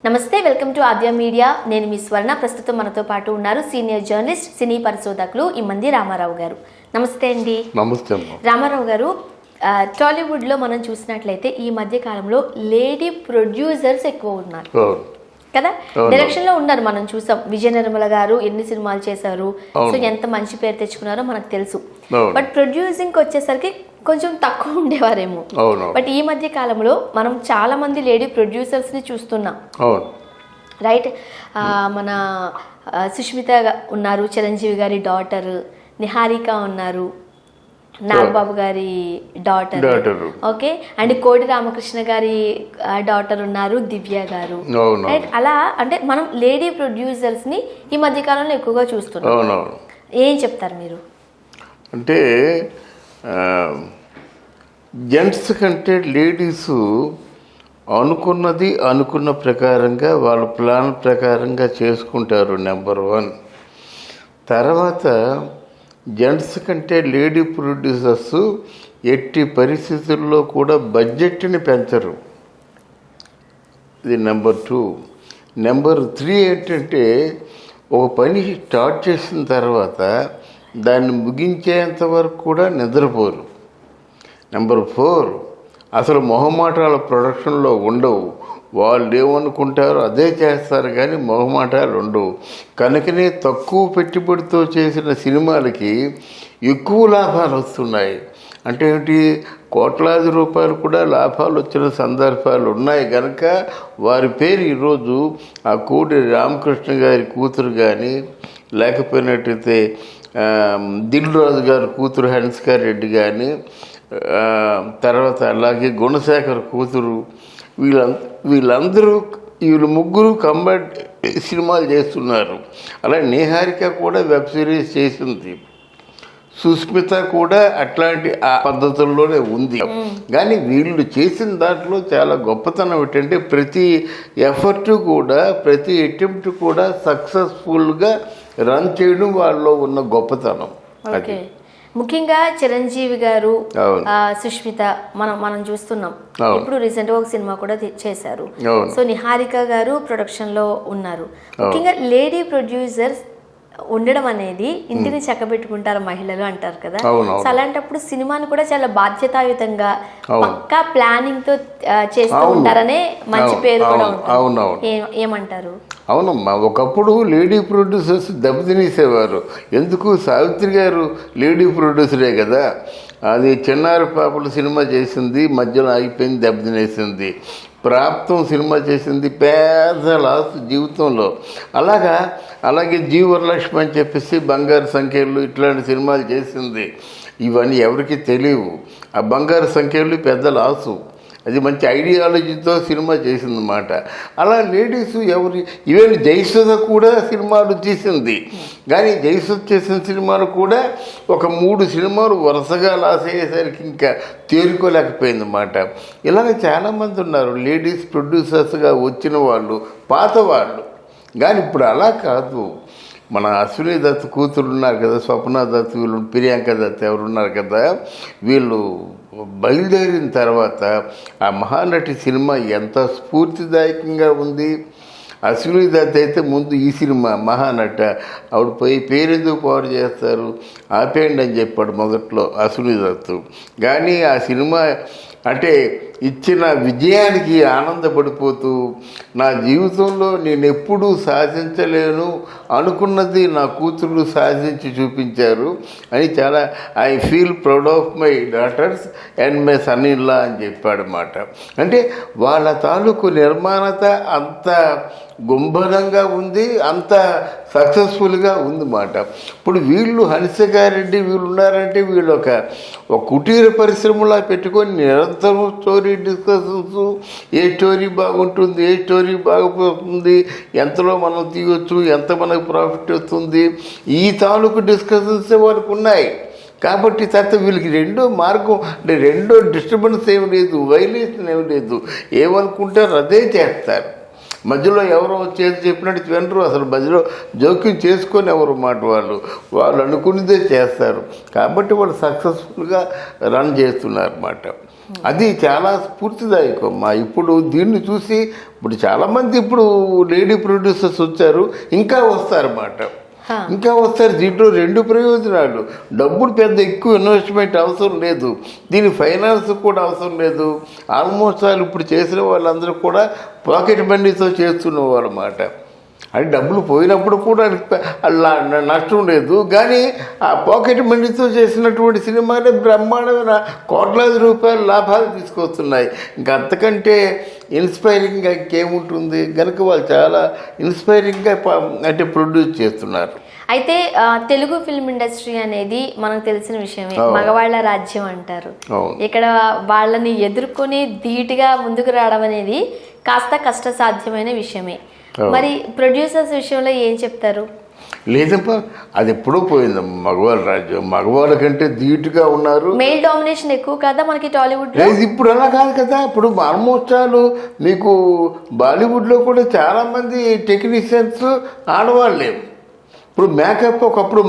నమస్తే, welcome to Aadya media. నేను మీ స్వర్ణ. ప్రస్తుతం మనతో పాటు ఉన్నారు సీనియర్ జర్నలిస్ట్, సినీ పరిశోధకులు ఇమ్మంది రామారావు గారు. నమస్తే అండి. నమస్తే రామారావు గారు, టాలీవుడ్లో మనం చూసినట్లయితే ఈ మధ్య కాలంలో లేడీ ప్రొడ్యూసర్స్ ఎక్కువ ఉన్నారు కదా. డైరెక్షన్ లో ఉన్నారు, మనం చూసాం. విజయ నిర్మల గారు ఎన్ని సినిమాలు చేశారు, సో ఎంత మంచి పేరు తెచ్చుకున్నారో మనకు తెలుసు. బట్ ప్రొడ్యూసింగ్ వచ్చేసరికి కొంచెం తక్కువ ఉండేవారేమో. బట్ ఈ మధ్య కాలంలో మనం చాలా మంది లేడీ ప్రొడ్యూసర్స్ ని చూస్తున్నాం, రైట్? మన సుష్మిత ఉన్నారు, చిరంజీవి గారి డాటర్. నిహారిక ఉన్నారు, నాగబాబు గారి డాటర్. ఓకే, అండ్ కోడి రామకృష్ణ గారి డాటర్ ఉన్నారు, దివ్య గారు. రైట్, అలా అంటే మనం లేడీ ప్రొడ్యూసర్స్ ని ఈ మధ్య కాలంలో ఎక్కువగా చూస్తున్నాం. ఏం చెప్తారు మీరు? అంటే జెంట్స్ కంటే లేడీస్ అనుకున్న ప్రకారంగా వాళ్ళ ప్లాన్ ప్రకారంగా చేసుకుంటారు, నెంబర్ 1. తర్వాత జెంట్స్ కంటే లేడీ ప్రొడ్యూసర్స్ ఎట్టి పరిస్థితుల్లో కూడా బడ్జెట్ని పెంచరు. ఇది నెంబర్ 2. నెంబర్ 3 ఏంటంటే ఒక పని స్టార్ట్ చేసిన తర్వాత దాన్ని ముగించేంత వరకు కూడా నిద్రపోరు. నెంబర్ 4, అసలు మొహమాటాల ప్రొడక్షన్లో ఉండవు. వాళ్ళు ఏమనుకుంటారో అదే చేస్తారు, కానీ మొహమాటాలు ఉండవు. కనుకనే తక్కువ పెట్టుబడితో చేసిన సినిమాలకి ఎక్కువ లాభాలు వస్తున్నాయి. అంటే ఏంటి, కోట్లాది రూపాయలు కూడా లాభాలు వచ్చిన సందర్భాలు ఉన్నాయి. కనుక వారి పేరు ఈరోజు ఆ కోడి రామకృష్ణ గారి కూతురు కానీ, లేకపోయినట్టయితే దిల్ రాజు గారి కూతురు హన్సికా రెడ్డి కానీ, తర్వాత అలాగే గుణశేఖర్ కూతురు, వీళ్ళు ముగ్గురు కంబైన్ సినిమాలు చేస్తున్నారు. అలాగే నిహారిక కూడా వెబ్ సిరీస్ చేసింది. సుస్మిత కూడా అట్లాంటి ఆ పద్ధతుల్లోనే ఉంది. కానీ వీళ్ళు చేసిన దాంట్లో చాలా గొప్పతనం ఏంటంటే ప్రతి ఎఫర్ట్ కూడా, ప్రతి అటెంప్ట్ కూడా సక్సెస్ఫుల్గా రన్ చేయడం వాళ్ళలో ఉన్న గొప్పతనం. అది ముఖ్యంగా చిరంజీవి గారు, సుష్మిత మనం చూస్తున్నాం. ఇప్పుడు రీసెంట్ గా ఒక సినిమా కూడా చేశారు. సో నిహారిక గారు ప్రొడక్షన్ లో ఉన్నారు. ముఖ్యంగా లేడీ ప్రొడ్యూసర్స్ ఉండడం అనేది ఇంటిని చక్కబెట్టుకుంటారు మహిళలు అంటారు కదా. సో అలాంటప్పుడు సినిమాని కూడా చాలా బాధ్యతాయుతంగా పక్కా ప్లానింగ్ తో చేస్తూ ఉంటారనే మంచి పేరు కూడా ఉంటుంది. ఏమంటారు? అవునమ్మా, ఒకప్పుడు లేడీ ప్రొడ్యూసర్స్ దెబ్బతినేసేవారు. ఎందుకు? సావిత్రి గారు లేడీ ప్రొడ్యూసరే కదా. అది చిన్నారి పాపలు సినిమా చేసింది, మధ్యలో ఆగిపోయింది, దెబ్బతినేసింది. ప్రాప్తం సినిమా చేసింది, పెద్ద లాస్ జీవితంలో. అలాగే జీవరలక్ష్మి అని చెప్పేసి బంగారు సంఖ్యలు ఇట్లాంటి సినిమాలు చేసింది. ఇవన్నీ ఎవరికి తెలియవు. ఆ బంగారు సంఖ్యలు పెద్ద లాసు. అది మంచి ఐడియాలజీతో సినిమా చేసిందన్నమాట. అలా లేడీస్ ఈవెన్ జయసుధ కూడా సినిమాలు తీసింది. కానీ జయసుధ చేసిన సినిమాలు కూడా ఒక 3 సినిమాలు వరుసగా లాస్ అయ్యేసరికి ఇంకా తేరుకోలేకపోయిందన్నమాట. ఇలాగ చాలామంది ఉన్నారు లేడీస్ ప్రొడ్యూసర్స్గా వచ్చిన వాళ్ళు, పాత వాళ్ళు. కానీ ఇప్పుడు అలా కాదు. మన అశ్విని దత్ కూతురు ఉన్నారు కదా, స్వప్న దత్, వీళ్ళు ప్రియాంక దత్ ఎవరున్నారు కదా, వీళ్ళు బయలుదేరిన తర్వాత ఆ మహానటి సినిమా ఎంత స్ఫూర్తిదాయకంగా ఉంది. అశ్విని దత్ అయితే ముందు ఈ సినిమా మహానట, ఆవిడ పోయి పేరెందుకు పాడు చేస్తారు, ఆపేయండి అని చెప్పాడు మొదట్లో అశ్విని దత్. కానీ ఆ సినిమా అంటే ఇచ్చిన విజయానికి ఆనందపడిపోతూ, నా జీవితంలో నేను ఎప్పుడూ సాధించలేను అనుకున్నది నా కూతురు సాధించి చూపించారు అని చాలా I feel proud of my daughters and my son in law అని చెప్పాడన్నమాట. అంటే వాళ్ళ తాలూకు నిర్మాణత అంత గుంభనంగా ఉంది, అంత సక్సెస్ఫుల్గా ఉందన్నమాట. ఇప్పుడు వీళ్ళు హన్సికారెడ్డి వీళ్ళు ఉన్నారంటే వీళ్ళు ఒక కుటీర పరిశ్రమలా పెట్టుకొని నిరంతరం స్టోరీ డిస్కషన్స్, ఏ స్టోరీ బాగుంటుంది, ఏ స్టోరీ బాగుపోతుంది, ఎంతలో మనం తీయవచ్చు, ఎంత మనకు ప్రాఫిట్ వస్తుంది, ఈ తాలూకు డిస్కషన్స్ వాళ్ళకు ఉన్నాయి. కాబట్టి తర్వాత వీళ్ళకి రెండో మార్గం అంటే రెండో డిస్టర్బెన్స్ ఏమి లేదు, వైలేషన్ ఏమి లేదు. ఏమనుకుంటారు అదే చేస్తారు. మధ్యలో ఎవరో చేతి చెప్పినట్టు వినరు, అసలు మధ్యలో జోక్యం చేసుకొని ఎవరు మాట వాళ్ళు అనుకున్నదే చేస్తారు. కాబట్టి వాళ్ళు సక్సెస్ఫుల్గా రన్ చేస్తున్నారు అన్నమాట. అది చాలా స్ఫూర్తిదాయకం. ఇప్పుడు దీన్ని చూసి ఇప్పుడు చాలామంది ఇప్పుడు లేడీ ప్రొడ్యూసర్స్ వచ్చారు, ఇంకా వస్తారన్నమాట. ఇంకా వస్తారు. దీంట్లో 2 ప్రయోజనాలు. డబ్బులు పెద్ద ఎక్కువ ఇన్వెస్ట్మెంట్ అవసరం లేదు, దీని ఫైనాన్స్ కూడా అవసరం లేదు. ఆల్మోస్ట్ వాళ్ళు ఇప్పుడు చేసిన వాళ్ళందరూ కూడా పాకెట్ మనీతో చేస్తున్న వాళ్ళమాట. అంటే డబ్బులు పోయినప్పుడు కూడా అలా నష్టం లేదు, కానీ ఆ పాకెట్ మనీతో చేసినటువంటి సినిమాలే బ్రహ్మాండమైన కోట్లాది రూపాయల లాభాలు తీసుకొస్తున్నాయి. ఇంకా అంతకంటే ఇన్స్పైరింగ్గా ఇంకేముంటుంది కనుక వాళ్ళు చాలా ఇన్స్పైరింగ్గా అంటే ప్రొడ్యూస్ చేస్తున్నారు. అయితే తెలుగు ఫిల్మ్ ఇండస్ట్రీ అనేది మనకు తెలిసిన విషయమే, మగవాళ్ళ రాజ్యం అంటారు. ఇక్కడ వాళ్ళని ఎదుర్కొని ధీటుగా ముందుకు రావడం అనేది కాస్త కష్టసాధ్యమైన విషయమే. మరి ప్రొడ్యూసర్స్ విషయంలో ఏం చెప్తారు? లేదమ్మా, అది ఎప్పుడూ పోయిందమ్మా. మగవాళ్ళ రాజ్యం, మగవాళ్ళ కంటే ధీటుగా ఉన్నారు. మెయిల్ డామినేషన్ ఎక్కువ కదా మనకి టాలీవుడ్ లో. ఇప్పుడు అలా కాదు కదా. ఇప్పుడు ఆల్మోస్ట్ మీకు బాలీవుడ్లో కూడా చాలామంది టెక్నీషియన్స్ ఆడవాళ్ళే. ఇప్పుడు మేకప్ ఒకప్పుడు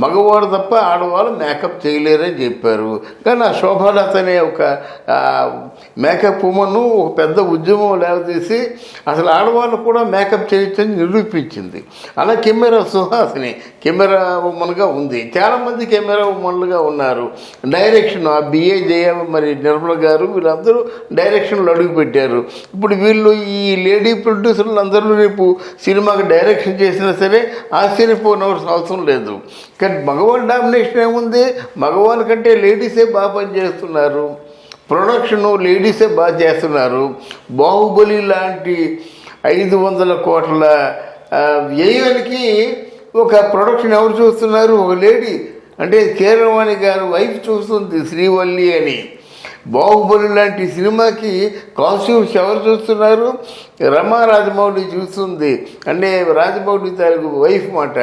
మగవాడు తప్ప ఆడవాళ్ళు మేకప్ చేయలేరని చెప్పారు, కానీ ఆ శోభాలత అనే ఒక మేకప్ ఉమన్ను ఒక పెద్ద ఉద్యమం లేవదీసి అసలు ఆడవాళ్ళు కూడా మేకప్ చేయొచ్చని నిరూపించింది. అలా కెమెరా సుహాసిని కెమెరా ఉమన్గా ఉంది, చాలామంది కెమెరా ఉమన్లుగా ఉన్నారు. డైరెక్షన్ బిఏ జయ మరి నిర్మల గారు వీళ్ళందరూ డైరెక్షన్లు అడుగుపెట్టారు. ఇప్పుడు వీళ్ళు ఈ లేడీ ప్రొడ్యూసర్లు అందరూ రేపు సినిమాకి డైరెక్షన్ చేసినా సరే ఆశ్చర్యపోయిన అవసరం లేదు. కానీ మగవాళ్ళ డామినేషన్ ఏముంది, మగవాళ్ళ కంటే లేడీసే బాగా పనిచేస్తున్నారు. ప్రొడక్షను లేడీసే బాగా చేస్తున్నారు. బాహుబలి లాంటి 500 కోట్ల వ్యయానికి ఒక ప్రొడక్షన్ ఎవరు చూస్తున్నారు? ఒక లేడీ, అంటే కీరవాణి గారు వైఫ్ చూస్తుంది, శ్రీవల్లి అని. బాహుబలి లాంటి సినిమాకి కాస్ట్యూమ్స్ ఎవరు చూస్తున్నారు? రమా రాజమౌళి చూస్తుంది, అంటే రాజమౌళి తాలూకు వైఫ్ మాట.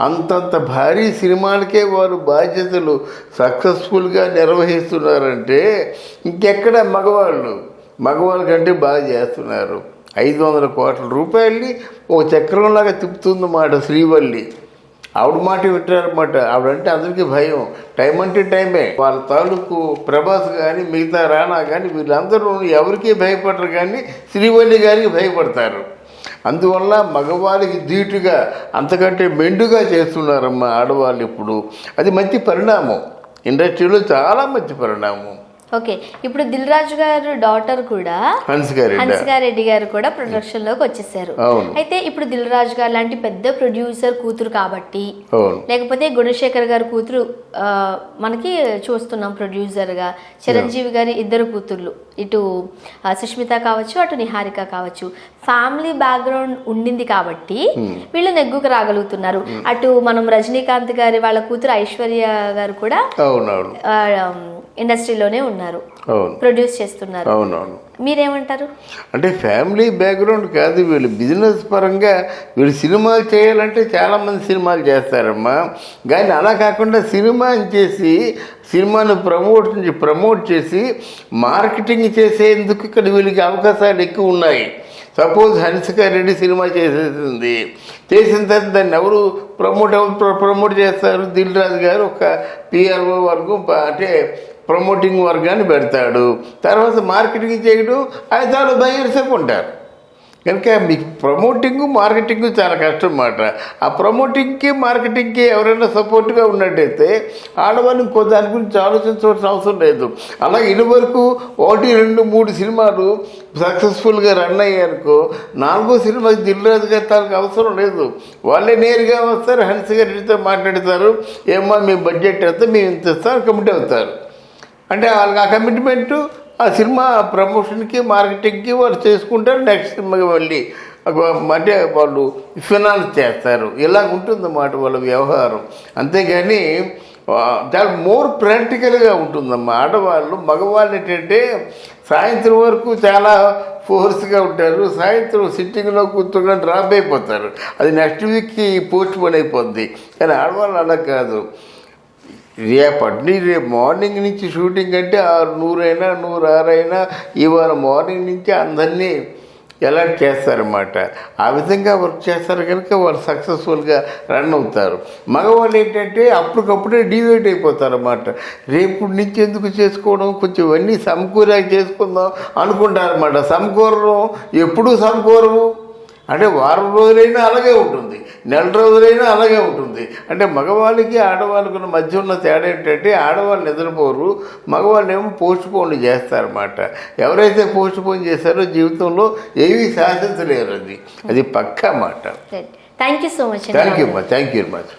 అంతంత భారీ సినిమాలకే వారు బాధ్యతలు సక్సెస్ఫుల్గా నిర్వహిస్తున్నారంటే ఇంకెక్కడ మగవాళ్ళ కంటే బాగా చేస్తున్నారు. 500 కోట్ల రూపాయలని ఒక చక్రంలాగా తిప్పుతుందన్నమాట శ్రీవల్లి. ఆవిడ మాట వింటారన్నమాట. ఆవిడంటే అందరికీ భయం, టైం అంటే టైమే. వాళ్ళ తాలూకు ప్రభాస్ కానీ మిగతా రానా కానీ వీళ్ళందరూ ఎవరికీ భయపడరు, కానీ శ్రీవల్లి గారికి భయపడతారు. అందువల్ల మగవాళ్ళకి ధీటుగా అంతకంటే మెండుగా చేస్తున్నారమ్మా ఆడవాళ్ళు ఇప్పుడు. అది మంచి పరిణామం, ఇండస్ట్రీలో చాలా మంచి పరిణామం. ఓకే, ఇప్పుడు దిల్ రాజు గారు డాటర్ కూడా హన్సికారెడ్డి గారు కూడా ప్రొడక్షన్ లోకి వచ్చేసారు. అయితే ఇప్పుడు దిల్ రాజు గారు లాంటి పెద్ద ప్రొడ్యూసర్ కూతురు కాబట్టి, లేకపోతే గుణశేఖర్ గారు కూతురు మనకి చూస్తున్నాం ప్రొడ్యూసర్ గా, చిరంజీవి గారి 2 కూతుర్లు, ఇటు సుష్మిత కావచ్చు అటు నిహారిక కావచ్చు, ఫ్యామిలీ బ్యాక్గ్రౌండ్ ఉండింది కాబట్టి వీళ్ళు నెగ్గుకు రాగలుగుతున్నారు. అటు మనం రజనీకాంత్ గారి వాళ్ళ కూతురు ఐశ్వర్య గారు కూడా ఇండస్ట్రీలోనే ఉన్నారు, ప్రొడ్యూస్ చేస్తున్నారు. మీరేమంటారు? అంటే ఫ్యామిలీ బ్యాక్గ్రౌండ్ కాదు, వీళ్ళు బిజినెస్ పరంగా వీళ్ళు సినిమాలు చేయాలంటే చాలామంది సినిమాలు చేస్తారమ్మా. కానీ అలా కాకుండా సినిమాని చేసి సినిమాను ప్రమోట్ చేసి మార్కెటింగ్ చేసేందుకు ఇక్కడ వీళ్ళకి అవకాశాలు ఎక్కువ ఉన్నాయి. సపోజ్ హన్సికారెడ్డి సినిమా చేసేసింది, చేసిన తర్వాత దాన్ని ఎవరు ప్రమోట్ చేస్తారు? దిల్ రాజు గారు ఒక పిఆర్ఓ వర్గం, అంటే ప్రమోటింగ్ వర్గాన్ని పెడతాడు. తర్వాత మార్కెటింగ్ చేయడం ఆయన తాను బయర్సే ఉంటారు. కనుక మీకు ప్రమోటింగ్ మార్కెటింగ్ చాలా కష్టం అన్నమాట. ఆ ప్రమోటింగ్కి మార్కెటింగ్కి ఎవరైనా సపోర్ట్గా ఉన్నట్టయితే ఆడవాళ్ళని దాని గురించి ఆలోచించవలసిన అవసరం లేదు. అలా ఇదివరకు 1, 2, 3 సినిమాలు సక్సెస్ఫుల్గా రన్ అయ్యారనుకో, 4వ సినిమాకి దిల్ రాజు గారి తాలకు అవసరం లేదు. వాళ్ళే నేరుగా వస్తారు, హన్సికారెడ్డితో మాట్లాడతారు, ఏమో మీ బడ్జెట్ ఎంత మేము ఇంత ఇస్తాం, కమిట్ అవుతారు. అంటే వాళ్ళకి ఆ కమిట్మెంటు ఆ సినిమా ప్రమోషన్కి మార్కెటింగ్కి వాళ్ళు చేసుకుంటారు. నెక్స్ట్ సినిమాకి వెళ్ళి అంటే వాళ్ళు ఫినాన్స్ చేస్తారు. ఇలా ఉంటుందన్నమాట వాళ్ళ వ్యవహారం. అంతేగాని చాలా మోర్ ప్రాక్టికల్గా ఉంటుందమ్మా. ఆడవాళ్ళు మగవాళ్ళు ఏంటంటే సాయంత్రం వరకు చాలా ఫోర్స్గా ఉంటారు, సాయంత్రం సిట్టింగ్లో కూర్చోగా డ్రాప్ అయిపోతారు. అది నెక్స్ట్ వీక్కి పోస్ట్ పోన్ అయిపోద్ది. కానీ ఆడవాళ్ళు అలా కాదు. రేపు మార్నింగ్ నుంచి షూటింగ్ అంటే 100 అయినా 106 అయినా ఇవాళ మార్నింగ్ నుంచి అందరినీ ఎలా చేస్తారన్నమాట. ఆ విధంగా వర్క్ చేస్తారు కనుక వాళ్ళు సక్సెస్ఫుల్గా రన్ అవుతారు. మగవాళ్ళు ఏంటంటే అప్పటికప్పుడే డివైడ్ అయిపోతారన్నమాట. రేపు నుంచి ఎందుకు చేసుకోవడం, కొంచెం ఇవన్నీ సమకూరాక చేసుకుందాం అనుకుంటారన్నమాట. సమకూరడం ఎప్పుడూ సమకూరము అంటే వారం రోజులైనా అలాగే ఉంటుంది, నెల రోజులైనా అలాగే ఉంటుంది. అంటే మగవాళ్ళకి ఆడవాళ్ళకి మధ్య ఉన్న తేడా ఏంటంటే ఆడవాళ్ళు నిద్రపోరు, మగవాళ్ళు ఏమో పోస్ట్ పోన్ చేస్తారన్నమాట. ఎవరైతే పోస్ట్ పోన్ చేస్తారో జీవితంలో ఏమీ సాధించలేరు. అది పక్కా మాట. Thank you so much. Thank you very much.